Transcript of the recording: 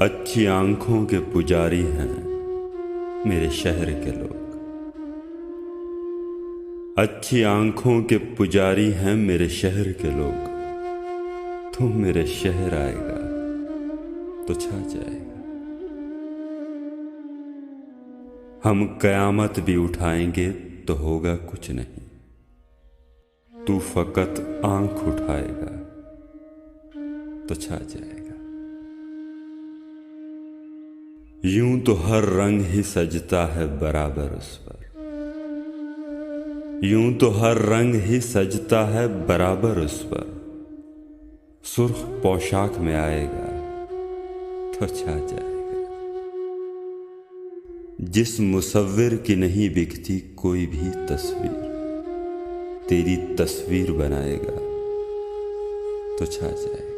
अच्छी आंखों के पुजारी हैं मेरे शहर के लोग। अच्छी आंखों के पुजारी हैं मेरे शहर के लोग। तू मेरे शहर आएगा तो छा जाएगा। हम कयामत भी उठाएंगे तो होगा कुछ नहीं। तू फकत आंख उठाएगा तो छा जाएगा। यूं तो हर रंग ही सजता है बराबर उस पर। यूं तो हर रंग ही सजता है बराबर उस पर। सुर्ख पोशाक में आएगा तो छा जाएगा। जिस मुसव्विर की नहीं बिकती कोई भी तस्वीर, तेरी तस्वीर बनाएगा तो छा जाएगा।